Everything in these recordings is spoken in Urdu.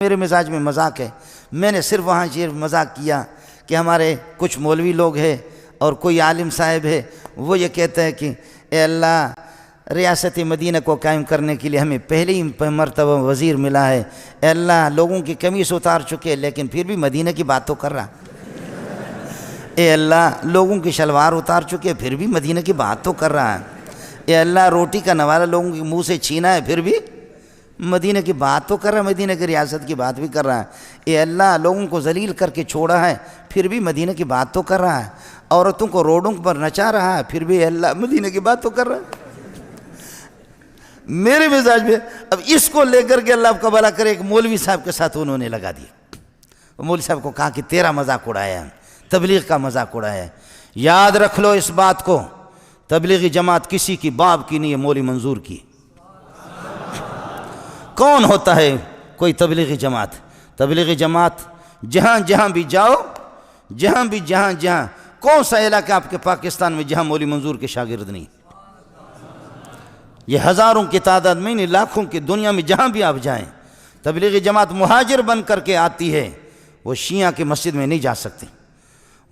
میرے مزاج میں مذاق ہے. میں نے صرف وہاں یہ مذاق کیا کہ ہمارے کچھ مولوی لوگ ہیں اور کوئی عالم صاحب ہے، وہ یہ کہتا ہے کہ اے اللہ ریاست مدینہ کو قائم کرنے کے لیے ہمیں پہلی مرتبہ وزیر ملا ہے. اے اللہ لوگوں کی قمیص اتار چکے لیکن پھر بھی مدینہ کی بات تو کر رہا. اے اللہ لوگوں کی شلوار اتار چکے پھر بھی مدینہ کی بات تو کر رہا ہے. اے اللہ روٹی کا نوالہ لوگوں کے منہ سے چھینا ہے پھر بھی مدینہ کی بات تو کر رہا ہے، مدینہ کی ریاست کی بات بھی کر رہا ہے. اے اللہ لوگوں کو ذلیل کر کے چھوڑا ہے پھر بھی مدینہ کی بات تو کر رہا ہے. عورتوں کو روڈوں پر نچا رہا ہے پھر بھی اے اللہ مدینہ کی بات تو کر رہا ہے. میرے مزاج میں اب اس کو لے کر کے اللہ آپ کا بھلا کرے ایک مولوی صاحب کے ساتھ انہوں نے لگا دیا. مولوی صاحب کو کہا کہ تیرا مذاق اڑایا ہے، تبلیغ کا مذاق اڑایا ہے. یاد رکھ لو اس بات کو، تبلیغی جماعت کسی کی باپ کی نہیں ہے، مولوی منظور کی. کون ہوتا ہے کوئی تبلیغی جماعت؟ تبلیغی جماعت جہاں جہاں بھی جاؤ، جہاں کون سا علاقہ آپ کے پاکستان میں جہاں مولوی منظور کے شاگرد نہیں؟ یہ ہزاروں کی تعداد میں نہیں، لاکھوں کی دنیا میں جہاں بھی آپ جائیں. تبلیغی جماعت مہاجر بن کر کے آتی ہے. وہ شیعہ کی مسجد میں نہیں جا سکتی،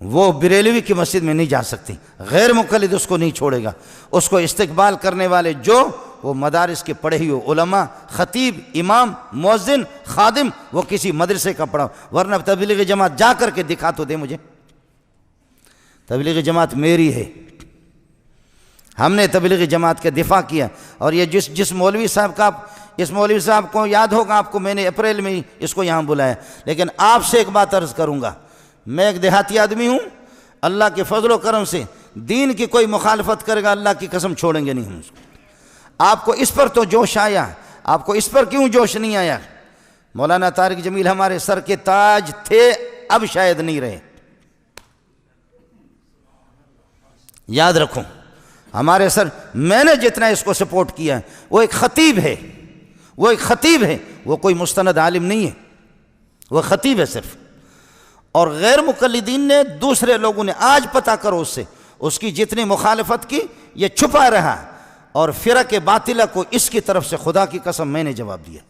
وہ بریلوی کی مسجد میں نہیں جا سکتی. غیر مقلد اس کو نہیں چھوڑے گا. اس کو استقبال کرنے والے جو وہ مدارس کے پڑھے ہوئے علماء، خطیب، امام، مؤذن، خادم، وہ کسی مدرسے کا پڑھا. ورنہ تبلیغی جماعت جا کر کے دکھا تو دے مجھے. تبلیغی جماعت میری ہے، ہم نے تبلیغی جماعت کا دفاع کیا. اور یہ جس مولوی صاحب کا اس مولوی صاحب کو یاد ہوگا آپ کو، میں نے اپریل میں اس کو یہاں بلایا. لیکن آپ سے ایک بات عرض کروں گا، میں ایک دیہاتی آدمی ہوں، اللہ کے فضل و کرم سے دین کی کوئی مخالفت کرے گا اللہ کی قسم چھوڑیں گے نہیں ہم اس کو. آپ کو اس پر تو جوش آیا، آپ کو اس پر کیوں جوش نہیں آیا؟ مولانا طارق جمیل ہمارے سر کے تاج تھے، اب شاید نہیں رہے. یاد رکھو ہمارے سر، میں نے جتنا اس کو سپورٹ کیا ہے، وہ ایک خطیب ہے، وہ کوئی مستند عالم نہیں ہے، وہ خطیب ہے صرف. اور غیر مقلدین نے، دوسرے لوگوں نے، آج پتہ کرو اس سے، اس کی جتنی مخالفت کی یہ چھپا رہا. اور فرق باطلہ کو اس کی طرف سے خدا کی قسم میں نے جواب دیا.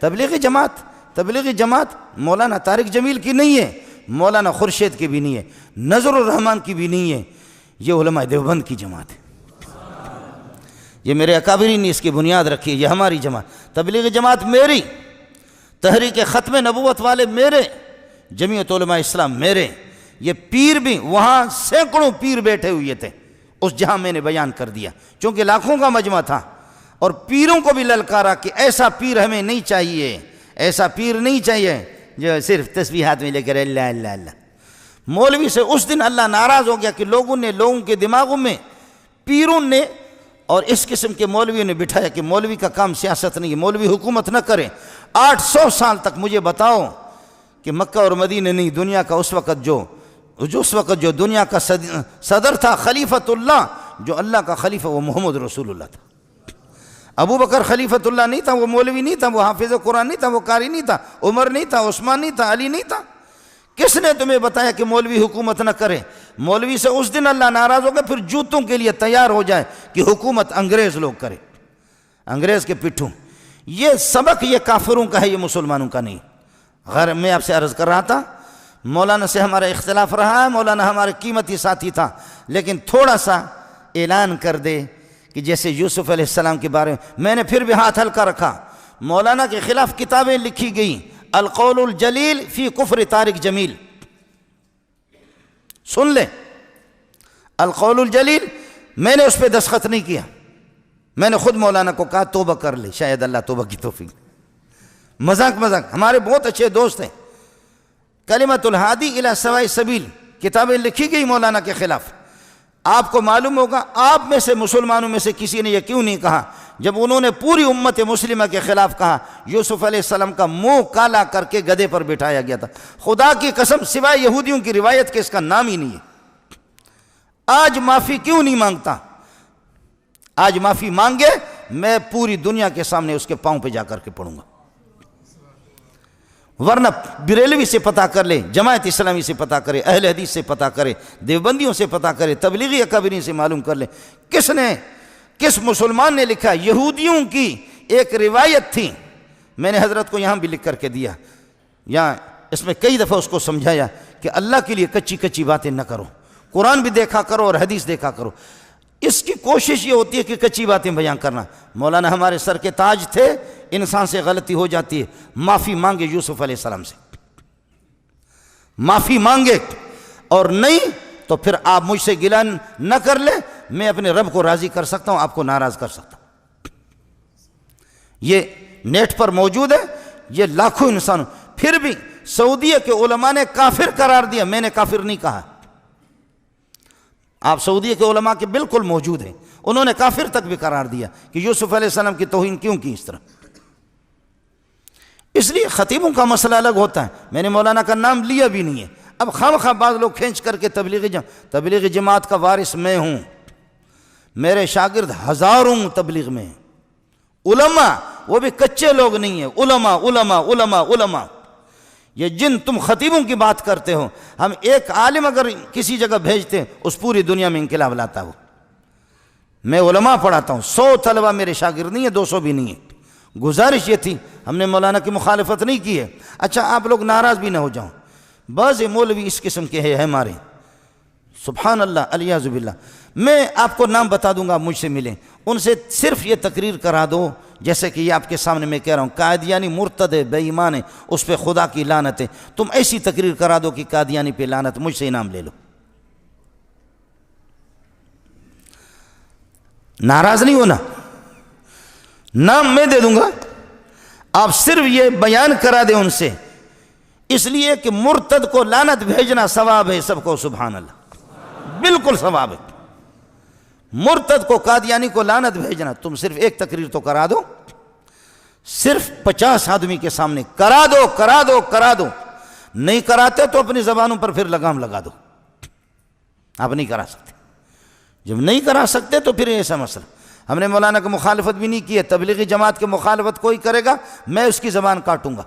تبلیغی جماعت مولانا طارق جمیل کی نہیں ہے، مولانا خورشید کی بھی نہیں ہے، نظر الرحمن کی بھی نہیں ہے. یہ علماء دیوبند کی جماعت ہے. یہ میرے اکابرین نے اس کی بنیاد رکھی ہے. یہ ہماری جماعت، تبلیغی جماعت میری، تحریک ختم نبوت والے میرے، جمعیت علماء اسلام میرے. یہ پیر بھی، وہاں سینکڑوں پیر بیٹھے ہوئے تھے اس جہاں میں نے بیان کر دیا، چونکہ لاکھوں کا مجمع تھا. اور پیروں کو بھی للکارا کہ ایسا پیر ہمیں نہیں چاہیے، ایسا پیر نہیں چاہیے جو صرف تسبیح ہاتھ میں لے کر اللہ اللہ اللہ. مولوی سے اس دن اللہ ناراض ہو گیا کہ لوگوں کے دماغوں میں پیروں نے اور اس قسم کے مولویوں نے بٹھایا کہ مولوی کا کام سیاست نہیں ہے، مولوی حکومت نہ کرے. 800 سال تک مجھے بتاؤ کہ مکہ اور مدینہ نہیں، دنیا کا اس وقت جو دنیا کا صدر تھا، خلیفۃ اللہ، جو اللہ کا خلیفہ، وہ محمد رسول اللہ تھا. ابو بکر خلیفۃ اللہ نہیں تھا، وہ مولوی نہیں تھا، وہ حافظ قرآن نہیں تھا، وہ قاری نہیں تھا، عمر نہیں تھا، عثمان نہیں تھا، علی نہیں تھا. کس نے تمہیں بتایا کہ مولوی حکومت نہ کرے؟ مولوی سے اس دن اللہ ناراض ہو گیا، پھر جوتوں کے لیے تیار ہو جائے کہ حکومت انگریز لوگ کرے، انگریز کے پٹھوں. یہ سبق یہ کافروں کا ہے، یہ مسلمانوں کا نہیں. میں آپ سے عرض کر رہا تھا، مولانا سے ہمارا اختلاف رہا ہے، مولانا ہمارے قیمتی ساتھی تھا، لیکن تھوڑا سا اعلان کر دے کہ جیسے یوسف علیہ السلام کے بارے میں نے پھر بھی ہاتھ ہلکا رکھا. مولانا کے خلاف کتابیں لکھی گئی، القول الجلیل فی کفر طارق جمیل، سن لیں. القول الجلیل، میں نے اس پہ دستخط نہیں کیا، میں نے خود مولانا کو کہا توبہ کر لے، شاید اللہ توبہ کی توفیق. مذاق ہمارے بہت اچھے دوست ہیں. کلمۃ الہادی الی سواء السبیل کتابیں لکھی گئی مولانا کے خلاف. آپ کو معلوم ہوگا آپ میں سے مسلمانوں میں سے کسی نے یہ کیوں نہیں کہا جب انہوں نے پوری امت مسلمہ کے خلاف کہا؟ یوسف علیہ السلام کا منہ کالا کر کے گدھے پر بٹھایا گیا تھا. خدا کی قسم سوائے یہودیوں کی روایت کے اس کا نام ہی نہیں ہے. آج معافی کیوں نہیں مانگتا؟ آج معافی مانگے، میں پوری دنیا کے سامنے اس کے پاؤں پہ جا کر کے پڑوں گا. ورنہ بریلوی سے پتہ کر لے، جماعت اسلامی سے پتہ کرے، اہل حدیث سے پتہ کرے، دیوبندیوں سے پتہ کرے، تبلیغی اکابرین سے معلوم کر لے کس مسلمان نے لکھا. یہودیوں کی ایک روایت تھی میں نے حضرت کو یہاں بھی لکھ کر کے دیا، یہاں اس میں کئی دفعہ اس کو سمجھایا کہ اللہ کے لیے کچی کچی باتیں نہ کرو، قرآن بھی دیکھا کرو اور حدیث دیکھا کرو۔ اس کی کوشش یہ ہوتی ہے کہ کچی باتیں بیان کرنا۔ مولانا ہمارے سر کے تاج تھے، انسان سے غلطی ہو جاتی ہے، معافی مانگے یوسف علیہ السلام سے، معافی مانگے، اور نہیں تو پھر آپ مجھ سے گلہ نہ کر لیں، میں اپنے رب کو راضی کر سکتا ہوں، آپ کو ناراض کر سکتا ہوں۔ یہ نیٹ پر موجود ہے، یہ لاکھوں انسان، پھر بھی سعودیہ کے علماء نے کافر قرار دیا، میں نے کافر نہیں کہا۔ آپ سعودیہ کے علماء کے بالکل موجود ہیں، انہوں نے کافر تک بھی قرار دیا کہ یوسف علیہ السلام کی توہین کیوں کی اس طرح۔ اس لیے خطیبوں کا مسئلہ الگ ہوتا ہے، میں نے مولانا کا نام لیا بھی نہیں ہے۔ اب خواہ بعض لوگ کھینچ کر کے تبلیغی جماعت کا وارث میں ہوں، میرے شاگرد ہزاروں تبلیغ میں ہیں، علماء وہ بھی کچے لوگ نہیں ہیں، علماء علماء علماء علماء۔ یہ جن تم خطیبوں کی بات کرتے ہو، ہم ایک عالم اگر کسی جگہ بھیجتے ہیں اس پوری دنیا میں انقلاب لاتا ہو۔ میں علماء پڑھاتا ہوں، 100 طلبہ میرے شاگرد نہیں ہیں، 200 بھی نہیں ہیں۔ گزارش یہ تھی، ہم نے مولانا کی مخالفت نہیں کی ہے۔ اچھا آپ لوگ ناراض بھی نہ ہو جاؤ، بعض مولوی اس قسم کے ہیں ہمارے، سبحان اللہ الیاذ باللہ، میں آپ کو نام بتا دوں گا، مجھ سے ملیں، ان سے صرف یہ تقریر کرا دو جیسے کہ یہ آپ کے سامنے میں کہہ رہا ہوں، قادیانی مرتد ہے، بے ایمان ہے، اس پہ خدا کی لعنت ہے، تم ایسی تقریر کرا دو کہ قادیانی پہ لعنت، مجھ سے انعام لے لو۔ ناراض نہیں ہونا، نام میں دے دوں گا، آپ صرف یہ بیان کرا دیں ان سے، اس لیے کہ مرتد کو لعنت بھیجنا ثواب ہے سب کو، سبحان اللہ، بالکل ثواب ہے۔ مرتد کو قادیانی کو لعنت بھیجنا، تم صرف ایک تقریر تو کرا دو، صرف 50 آدمی کے سامنے کرا دو کرا دو کرا دو، نہیں کراتے تو اپنی زبانوں پر پھر لگام لگا دو، آپ نہیں کرا سکتے، جب نہیں کرا سکتے تو پھر ایسا مسئلہ۔ ہم نے مولانا کی مخالفت بھی نہیں کی ہے، تبلیغی جماعت کی مخالفت کوئی کرے گا میں اس کی زبان کاٹوں گا۔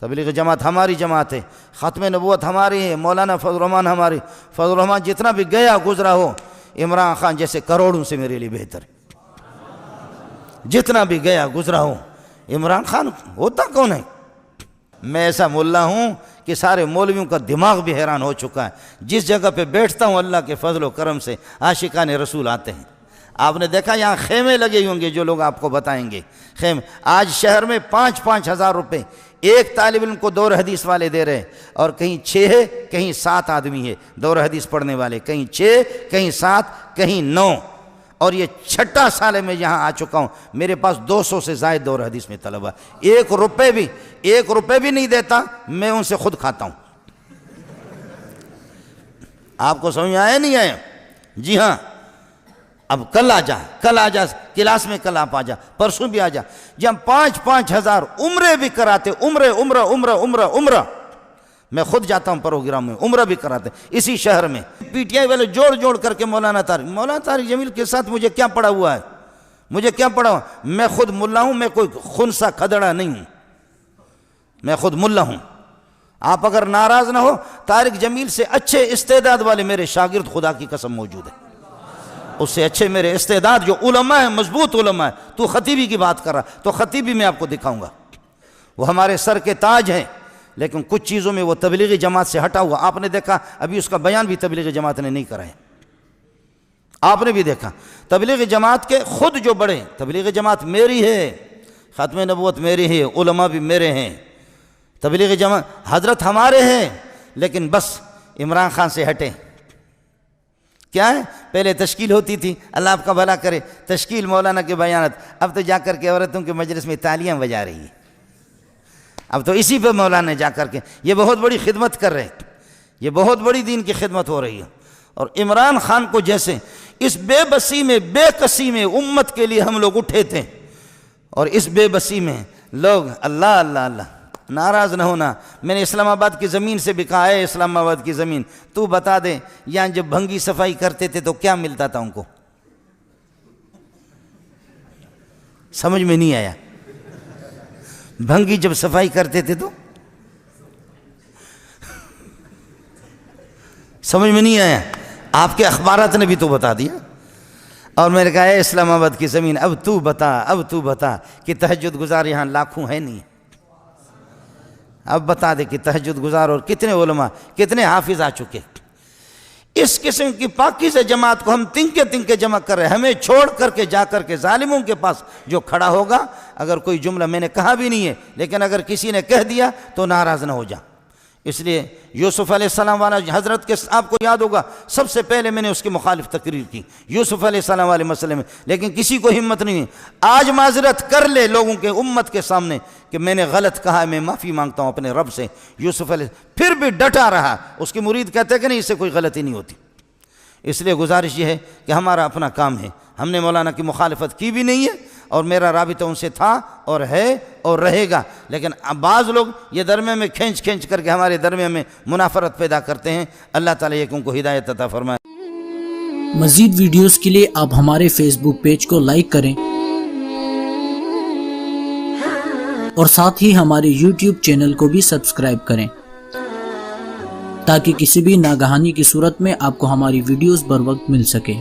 تبلیغی جماعت ہماری جماعت ہے، ختم نبوت ہماری ہے، مولانا فضل الرحمان ہماری، فضل الرحمان جتنا بھی گیا گزرا ہو، عمران خان جیسے کروڑوں سے میرے لیے بہتر ہے، جتنا بھی گیا گزرا ہو۔ عمران خان ہوتا کون ہے؟ میں ایسا ملا ہوں کہ سارے مولویوں کا دماغ بھی حیران ہو چکا ہے، جس جگہ پہ بیٹھتا ہوں اللہ کے فضل و کرم سے عاشقان رسول آتے ہیں۔ آپ نے دیکھا یہاں خیمے لگے ہوں گے، جو لوگ آپ کو بتائیں گے خیمے، آج شہر میں 5-5 ہزار روپے ایک طالب علم کو دور حدیث والے دے رہے، اور کہیں 6 ہے کہیں 7 آدمی ہے دور حدیث پڑھنے والے، کہیں 6 کہیں 7 کہیں 9، اور یہ 6 سال میں یہاں آ چکا ہوں، میرے پاس 200 سے زائد دور حدیث میں طلبہ، 1 روپے بھی نہیں دیتا، میں ان سے خود کھاتا ہوں۔ آپ کو سمجھ آیا نہیں آیا؟ جی ہاں، اب کل آ جا کلاس میں، کل آپ آ جا، پرسوں بھی آ جا، جب ہم 5-5 ہزار عمرے بھی کراتے، عمرہ میں خود جاتا ہوں پروگرام میں، عمرہ بھی کراتے اسی شہر میں، پی ٹی آئی والے جوڑ کر کے مولانا طارق جمیل کے ساتھ مجھے کیا پڑا ہوا ہے، میں خود ملا ہوں، میں کوئی خنسا کھدڑا نہیں ہوں، میں خود ملا ہوں۔ آپ اگر ناراض نہ ہو، طارق جمیل سے اچھے استعداد والے میرے شاگرد خدا کی قسم موجود ہیں، اس سے اچھے میرے استعداد جو علماء ہیں، مضبوط علماء ہیں۔ تو خطیبی کی بات کر رہا، تو خطیبی میں آپ کو دکھاؤں گا، وہ ہمارے سر کے تاج ہیں، لیکن کچھ چیزوں میں وہ تبلیغی جماعت سے ہٹا ہوا۔ آپ نے دیکھا ابھی اس کا بیان بھی تبلیغی جماعت نے نہیں کرا ہے، آپ نے بھی دیکھا تبلیغی جماعت کے خود جو بڑے، تبلیغی جماعت میری ہے، ختم نبوت میری ہے، علماء بھی میرے ہیں، تبلیغی جماعت حضرت ہمارے ہیں، لیکن بس عمران خان سے ہٹے۔ کیا ہے؟ پہلے تشکیل ہوتی تھی، اللہ آپ کا بھلا کرے، تشکیل مولانا کے بیانات، اب تو جا کر کے عورتوں کے مجلس میں تالیاں بجا رہی ہے، اب تو اسی پہ مولانا جا کر کے یہ بہت بڑی خدمت کر رہے ہیں، یہ بہت بڑی دین کی خدمت ہو رہی ہے۔ اور عمران خان کو جیسے اس بے بسی میں، بے کسی میں امت کے لیے ہم لوگ اٹھے تھے، اور اس بے بسی میں لوگ اللہ اللہ اللہ، ناراض نہ ہونا۔ میں نے اسلام آباد کی زمین سے بھی کہا ہے، اسلام آباد کی زمین تو بتا دے، یہاں جب بھنگی صفائی کرتے تھے تو کیا ملتا تھا ان کو؟ سمجھ میں نہیں آیا؟ بھنگی جب صفائی کرتے تھے تو سمجھ میں نہیں آیا؟ آپ کے اخبارات نے بھی تو بتا دیا۔ اور میں نے کہا اے اسلام آباد کی زمین، اب تو بتا کہ تہجد گزار یہاں لاکھوں ہیں نہیں؟ اب بتا دے کہ تہجد گزار اور کتنے علماء کتنے حافظ آ چکے۔ اس قسم کی پاکیزہ جماعت کو ہم تنکے جمع کر رہے ہیں، ہمیں چھوڑ کر کے جا کر کے ظالموں کے پاس جو کھڑا ہوگا، اگر کوئی جملہ میں نے کہا بھی نہیں ہے لیکن اگر کسی نے کہہ دیا تو ناراض نہ ہو جا۔ اس لیے یوسف علیہ السلام والا حضرت کے آپ کو یاد ہوگا، سب سے پہلے میں نے اس کی مخالف تقریر کی یوسف علیہ السلام والے مسئلے میں، لیکن کسی کو ہمت نہیں ہے۔ آج معذرت کر لے لوگوں کے امت کے سامنے کہ میں نے غلط کہا ہے، میں معافی مانگتا ہوں اپنے رب سے۔ یوسف علیہ پھر بھی ڈٹا رہا، اس کی مرید کہتے کہ نہیں اس سے کوئی غلطی نہیں ہوتی۔ اس لیے گزارش یہ ہے کہ ہمارا اپنا کام ہے، ہم نے مولانا کی مخالفت کی بھی نہیں ہے اور میرا رابطہ ان سے تھا اور ہے اور رہے گا، لیکن بعض لوگ یہ درمیان میں کھینچ کر کے ہمارے درمیان میں منافرت پیدا کرتے ہیں۔ اللہ تعالیٰ یہ ان کو ہدایت عطا فرمائے۔ مزید ویڈیوز کے لیے آپ ہمارے فیس بک پیج کو لائک کریں اور ساتھ ہی ہمارے یوٹیوب چینل کو بھی سبسکرائب کریں تاکہ کسی بھی ناگہانی کی صورت میں آپ کو ہماری ویڈیوز بر وقت مل سکے۔